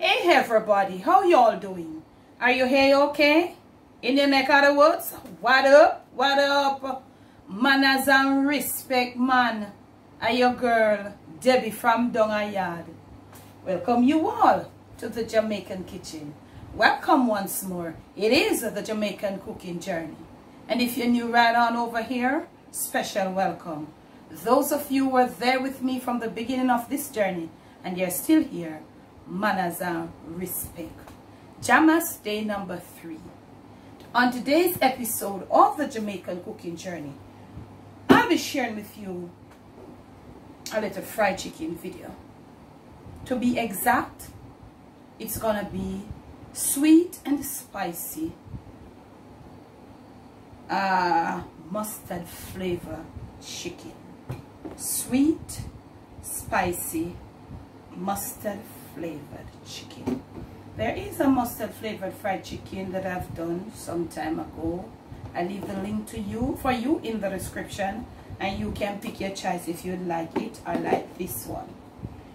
Hey everybody, how y'all doing? Are you here okay? In your neck of the woods? What up? What up? Manners and respect, man. And your girl, Debbie from Donga Yard. Welcome you all to the Jamaican kitchen. Welcome once more. It is the Jamaican cooking journey. And if you're new right on over here, special welcome. Those of you who were there with me from the beginning of this journey and you're still here, manners and respect. JAMMAS day number 3. On today's episode of the Jamaican cooking journey, I'll be sharing with you a little fried chicken video. To be exact, it's gonna be sweet and spicy mustard flavor chicken. Sweet, spicy, mustard flavored chicken. There is a mustard flavored fried chicken that I've done some time ago. I leave the link for you in the description, and you can pick your choice if you'd like it or like this one.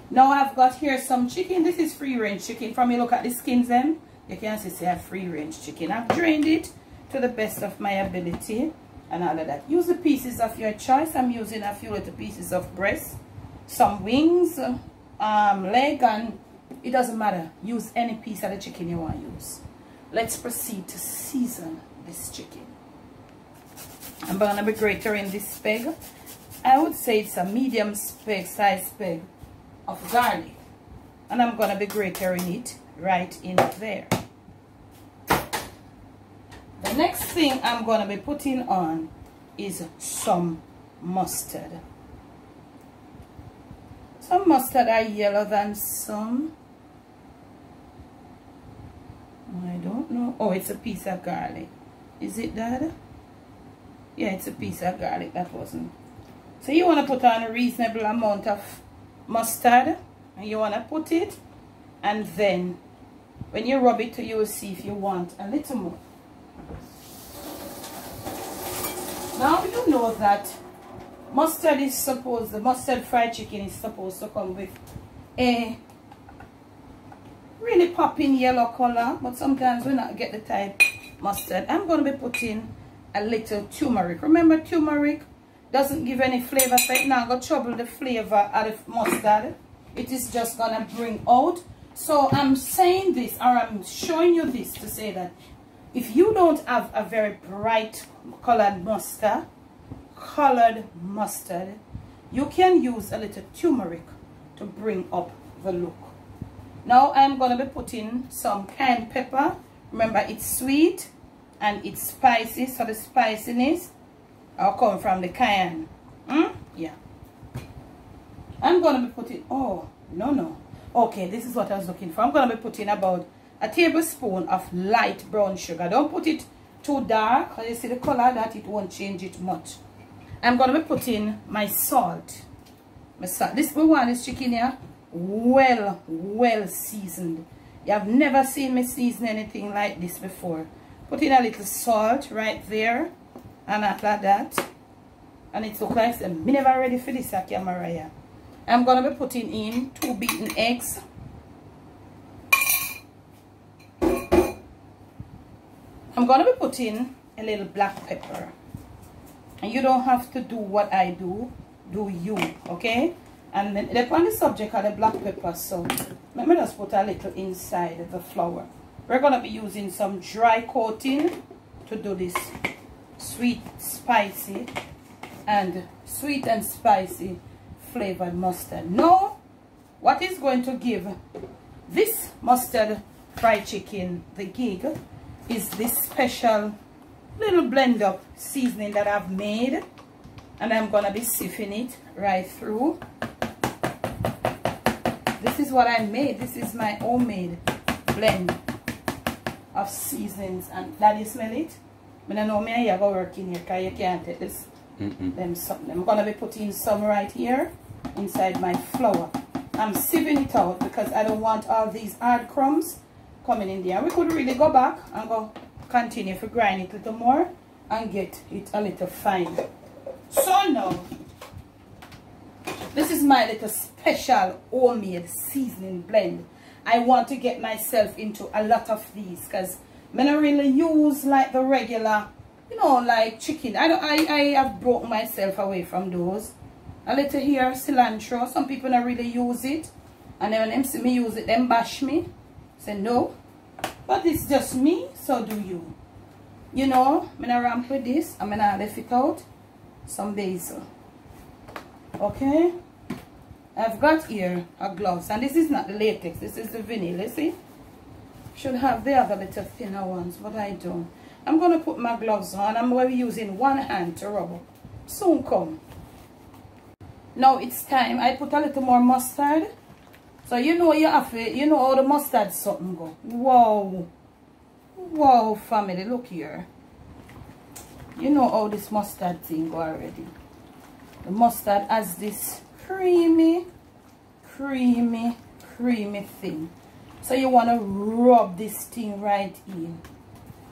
Now I've got here some chicken. This is free range chicken. From you look at the skins them, you can see a free range chicken. I've drained it to the best of my ability and all of that. Use the pieces of your choice. I'm using a few little pieces of breast, some wings, leg, and it doesn't matter. Use any piece of the chicken you want to use. Let's proceed to season this chicken. I'm going to be grating this peg. I would say it's a medium size peg of garlic, and I'm going to be grating it right in there. The next thing I'm going to be putting on is some mustard. Some mustard are yellow than some. I don't know. Oh, it's a piece of garlic. Is it that? Yeah, it's a piece of garlic. That wasn't. So you want to put on a reasonable amount of mustard, and you want to put it, and then when you rub it, you will see if you want a little more. Now you know that mustard is supposed, the mustard fried chicken is supposed to come with a really popping yellow color, but sometimes we not get the type mustard. I'm going to be putting a little turmeric. Remember, turmeric doesn't give any flavor, so it's not going to trouble the flavor of the mustard. It is just going to bring out. So I'm saying this, or I'm showing you this to say that if you don't have a very bright colored mustard, you can use a little turmeric to bring up the look. Now I'm going to be putting some cayenne pepper. Remember, it's sweet and it's spicy, so the spiciness will come from the cayenne. Yeah. I'm going to be putting, oh, no. Okay, this is what I was looking for. I'm going to be putting about a tablespoon of light brown sugar. Don't put it too dark, because you see the color that it won't change it much. I'm going to be putting my salt. This one is chicken here, well seasoned. You have never seen me season anything like this before. Put in a little salt right there, and after that, and it looks like I'm never ready for this camera here. I'm going to be putting in 2 beaten eggs. I'm going to be putting a little black pepper. And you don't have to do what I do you, okay? And then upon the subject of the black pepper, so let me just put a little inside the flour. We're going to be using some dry coating to do this sweet and spicy flavored mustard. Now, what is going to give this mustard fried chicken the gig is this special little blend up seasoning that I've made, and I'm gonna be sifting it right through. This is what I made. This is my homemade blend of seasonings, and that you smell it? I don't know me I go work in here because you can't take this. I'm gonna be putting some right here inside my flour. I'm sieving it out because I don't want all these hard crumbs coming in there. We could really go back and go continue to grind it a little more and get it a little fine. So now This is my little special homemade seasoning blend. I want to get myself into a lot of these, because I don't really use like the regular, you know, like chicken. I have broken myself away from those. A little here, cilantro. Some people don't really use it. And then when them see me use it, them bash me. Say no. But it's just me, so do you. You know, I'm gonna ramp with this. I'm gonna lift it out. Some basil. Okay. I've got here a gloves. And this is not the latex. This is the vanilla, see? Should have the other little thinner ones, but I don't. I'm gonna put my gloves on. I'm gonna be using one hand to rub up. Soon come. Now it's time. I put a little more mustard. So you know you have to, you know how the mustard something go. Wow. Wow, family, look here. You know how this mustard thing go already. The mustard has this creamy thing. So you want to rub this thing right in.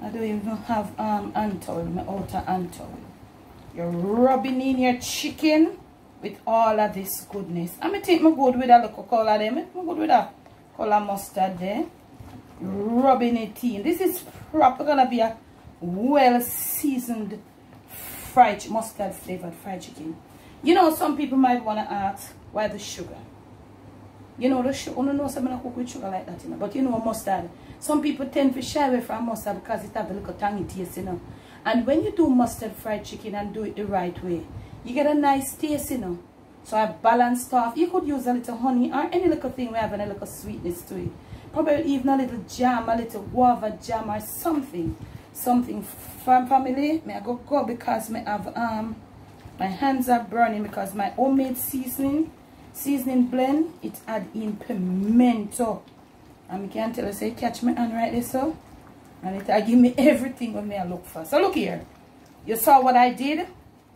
I don't even have hand towel, my outer hand towel. You're rubbing in your chicken with all of this goodness. I'm going to take my good with a little color there. I'm good with a color mustard there. Rubbing it in. This is proper going to be a well seasoned fried mustard flavored fried chicken. You know, some people might want to ask why the sugar. You know, the sugar, I don't know something cook with sugar like that, you know. But you know, mustard. Some people tend to shy away from mustard because it has a little tangy taste, you know. And when you do mustard fried chicken and do it the right way, you get a nice taste, you know. So I balanced off. You could use a little honey or any little thing where have a little sweetness to it. Probably even a little jam, a little guava jam or something. Something from family. May I go because I have my hands are burning because my homemade seasoning blend, it add in pimento. And I can tell you, say, catch my hand right there, so. And it give me everything when I look for. So look here. You saw what I did?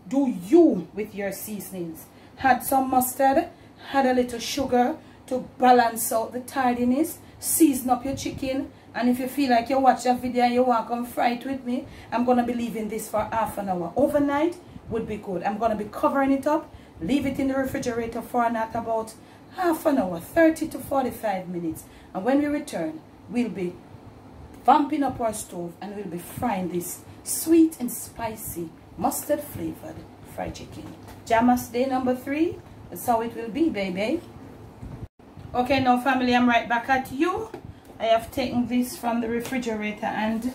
Do you with your seasonings. Had some mustard, had a little sugar to balance out the tardiness. Season up your chicken. And if you feel like you watch that video and you want to come fry it with me, I'm going to be leaving this for half an hour. Overnight would be good. I'm going to be covering it up. Leave it in the refrigerator for not about half an hour, 30 to 45 minutes. And when we return, we'll be vamping up our stove and we'll be frying this sweet and spicy mustard flavored fried chicken. JAMMAS day number 3. That's how it will be, baby. Okay, now family, I'm right back at you. I have taken this from the refrigerator and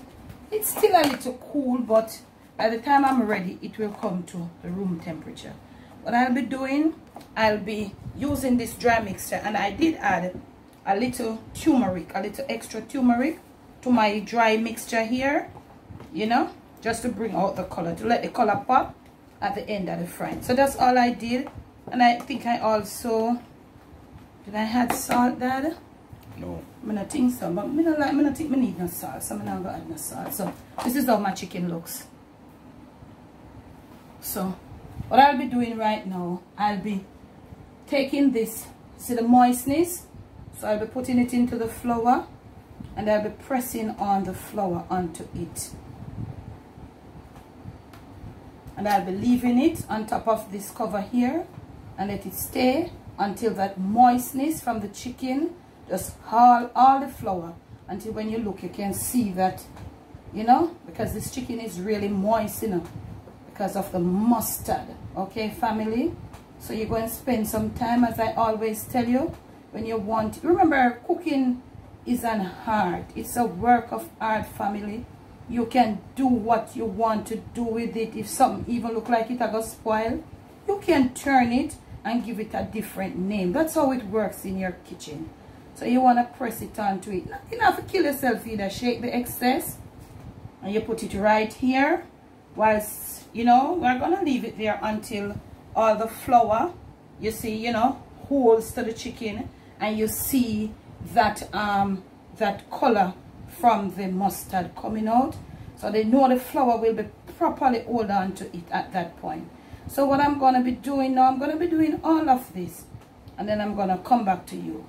it's still a little cool, but by the time I'm ready, it will come to the room temperature. What I'll be doing, I'll be using this dry mixture, and I did add a little turmeric, a little extra turmeric to my dry mixture here, you know, just to bring out the color, to let the color pop at the end of the frying. So that's all I did. And I think I also, did I add salt, Dad? No. I don't think so, but I don't think I need no salt, so I'm not going to add no salt. So this is how my chicken looks. So what I'll be doing right now, I'll be taking this, see the moistness, so I'll be putting it into the flour and I'll be pressing on the flour onto it. And I'll be leaving it on top of this cover here and let it stay until that moistness from the chicken just haul all the flour, until when you look you can see that, you know, because this chicken is really moist, you know, because of the mustard. Okay, family, so you're going to spend some time, as I always tell you, when you want. Remember, cooking is an art. It's a work of art, family. You can do what you want to do with it. If something even look like it going to spoil, you can turn it and give it a different name. That's how it works in your kitchen. So you want to press it onto it. You don't have to kill yourself either. Shake the excess and you put it right here. Whilst, you know, we're going to leave it there until all the flour, you see, you know, holds to the chicken, and you see that that color from the mustard coming out. So they know the flour will be properly hold on to it at that point. So what I'm going to be doing now, I'm going to be doing all of this, and then I'm going to come back to you.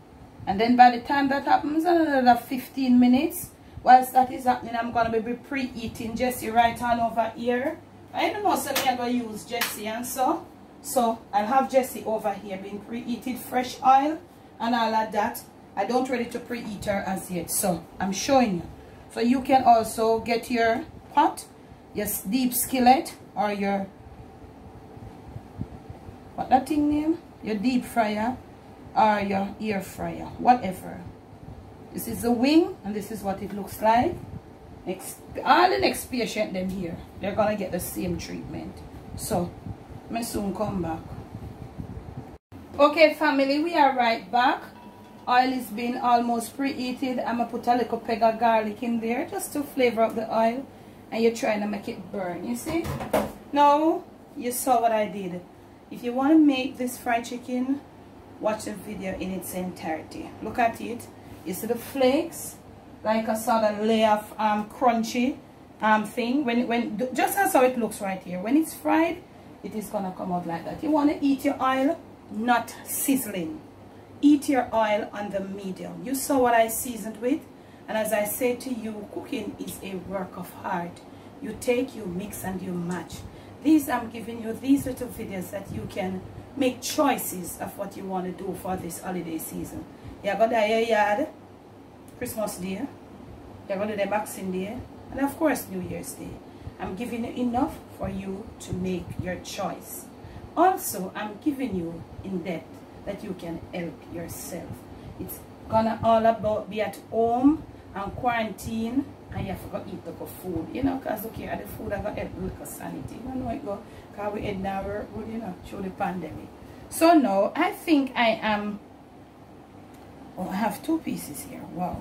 And then by the time that happens, another 15 minutes, whilst that is happening, I'm going to be preheating Jessie right on over here. I don't know, so I'm going to use Jessie and so I'll have Jessie over here being preheated, fresh oil and all of that. I don't ready to preheat her as yet, so I'm showing you. So you can also get your pot, your deep skillet, or your, what that thing name? Your deep fryer or your air fryer, whatever. This is the wing, and this is what it looks like. All the next patient them here, they're gonna get the same treatment. So I soon come back. Okay family, we are right back. Oil is being almost preheated. I'm gonna put a little peg of garlic in there just to flavor up the oil, and you're trying to make it burn, you see. Now you saw what I did. If you want to make this fried chicken, watch the video in its entirety. Look at it. You see the flakes, like a sort of layer of crunchy thing. When just as how it looks right here. When it's fried, it is gonna come out like that. You want to eat your oil not sizzling. Eat your oil on the medium. You saw what I seasoned with, and as I say to you, cooking is a work of art. You take, you mix, and you match. These, I'm giving you these little videos that you can make choices of what you want to do for this holiday season. You're going to do your yard, Christmas Day, you're going to do the Boxing Day, and of course New Year's Day. I'm giving you enough for you to make your choice. Also, I'm giving you in depth that you can help yourself. It's gonna all about be at home and quarantine, and you have to eat the food, you know, because look here, the food I got help with sanity. You know it go, because we had now work, you know, through the pandemic. So now I think I am, oh, I have 2 pieces here. Wow.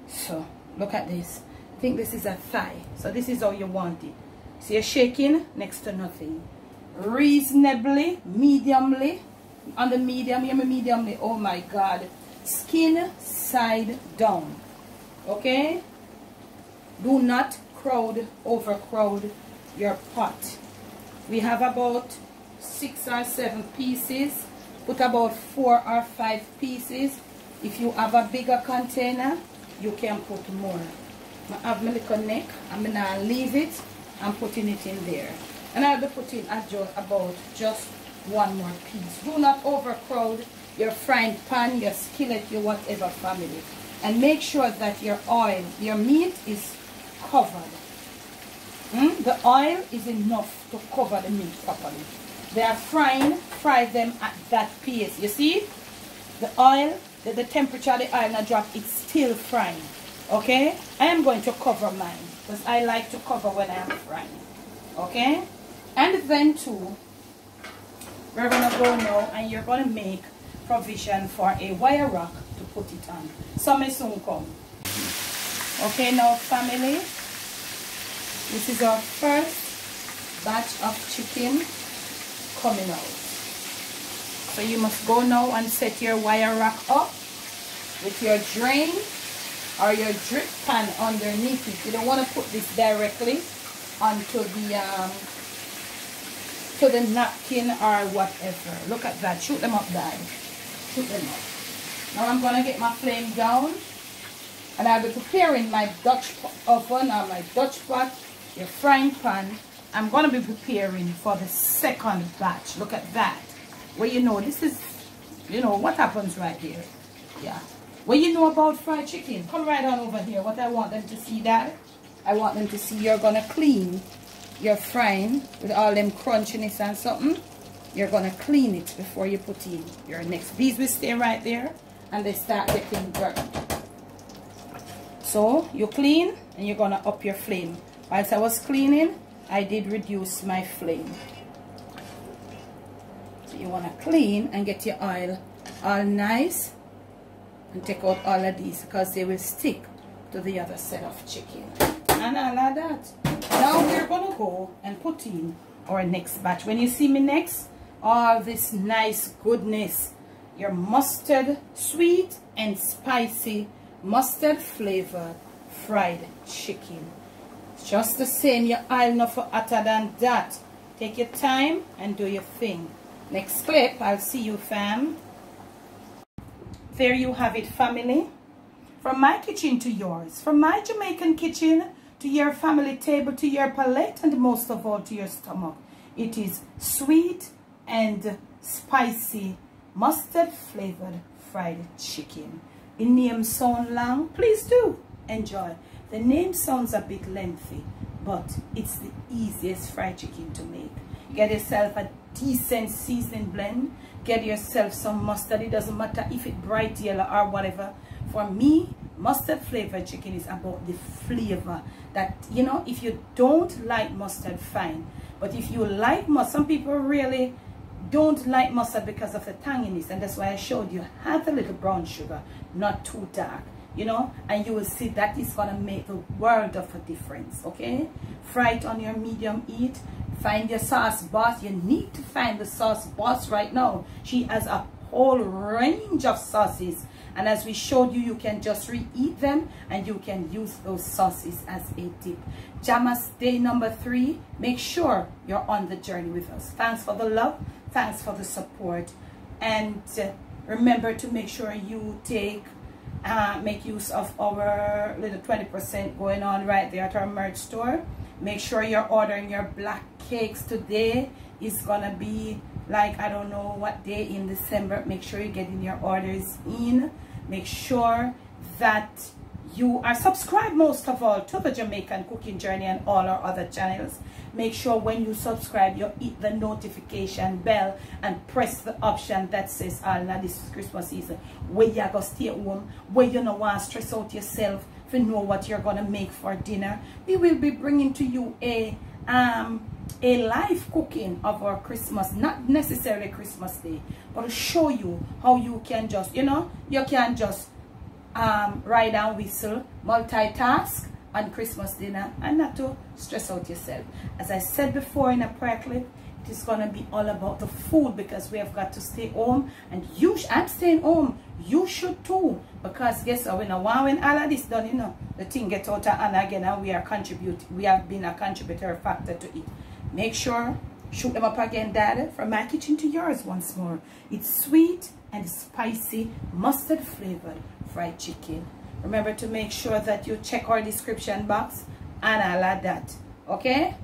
So look at this. I think this is a thigh. So this is how you want it. So you're shaking next to nothing. Reasonably, mediumly, on the medium, you mean mediumly, oh my God. Skin side down. Okay? Do not overcrowd your pot. We have about 6 or 7 pieces. Put about 4 or 5 pieces. If you have a bigger container, you can put more. I have my little neck. I'm going to leave it and putting it in there. And I'll be putting about just 1 more piece. Do not overcrowd your frying pan, your skillet, your whatever family. And make sure that your oil, your meat is covered. The oil is enough to cover the meat properly. They are frying, fry them at that pace. You see? The oil, the temperature of the oil not drop, it's still frying. Okay? I am going to cover mine because I like to cover when I am frying. Okay? And then too, we're going to go now and you're going to make provision for a wire rack to put it on. So may soon come. Okay, now family, this is our first batch of chicken coming out. So you must go now and set your wire rack up with your drain or your drip pan underneath it. You don't want to put this directly onto the napkin or whatever. Look at that. Shoot them up, Dad. Shoot them up. Now I'm going to get my flame down, and I'll be preparing my Dutch oven or my Dutch pot, your frying pan. I'm going to be preparing for the second batch. Look at that. Well, you know, this is, you know, what happens right here. Yeah. Well, you know about fried chicken. Come right on over here. What I want them to see, that I want them to see you're going to clean your frying with all them crunchiness and something. You're going to clean it before you put in your next. These will stay right there and they start getting burnt. So you clean and you're going to up your flame. Whilst I was cleaning, I did reduce my flame. So you want to clean and get your oil all nice and take out all of these because they will stick to the other set of chicken. And all of that. Now we're going to go and put in our next batch. When you see me next, all this nice goodness, your mustard, sweet and spicy mustard flavored fried chicken. Just the same, your oil not for hotter than that. Take your time and do your thing. Next clip, I'll see you, fam. There you have it, family. From my kitchen to yours, from my Jamaican kitchen to your family table, to your palate, and most of all to your stomach. It is sweet and spicy mustard flavored fried chicken. The name sound long? Please do enjoy. The name sounds a bit lengthy, but it's the easiest fried chicken to make. Get yourself a decent seasoning blend. Get yourself some mustard. It doesn't matter if it's bright yellow or whatever. For me, mustard flavored chicken is about the flavor. That, you know, if you don't like mustard, fine. But if you like mustard, some people really don't like mustard because of the tanginess, and that's why I showed you half a little brown sugar, not too dark, you know, and you will see that is going to make the world of a difference. Okay, fry it on your medium heat. Find your sauce boss. You need to find the sauce boss right now. She has a whole range of sauces, and as we showed you, you can just reheat them and you can use those sauces as a dip. JAMMAS day number 3. Make sure you're on the journey with us. Thanks for the love, thanks for the support, and remember to make sure you make use of our little 20% going on right there at our merch store. Make sure you're ordering your black cakes. Today is gonna be like, I don't know what day in December. Make sure you're getting your orders in. Make sure that you are subscribed, most of all, to the Jamaican Cooking Journey and all our other channels. Make sure when you subscribe, you hit the notification bell and press the option that says, now this is Christmas season, where you go stay home, where you don't want to stress out yourself if you know what you're going to make for dinner. We will be bringing to you a live cooking of our Christmas, not necessarily Christmas Day, but to show you how you can just, you know, you can just ride and whistle, multitask on Christmas dinner, and not to stress out yourself. As I said before in a prayer clip, it is going to be all about the food, because we have got to stay home, and I'm staying home. You should too, because guess what? When all of this done, you know, the thing gets out of hand again, and we have been a contributor factor to it. Make sure, shoot them up again, Dad, from my kitchen to yours once more. It's sweet and spicy, mustard flavored fried chicken. Remember to make sure that you check our description box and all of that. Okay?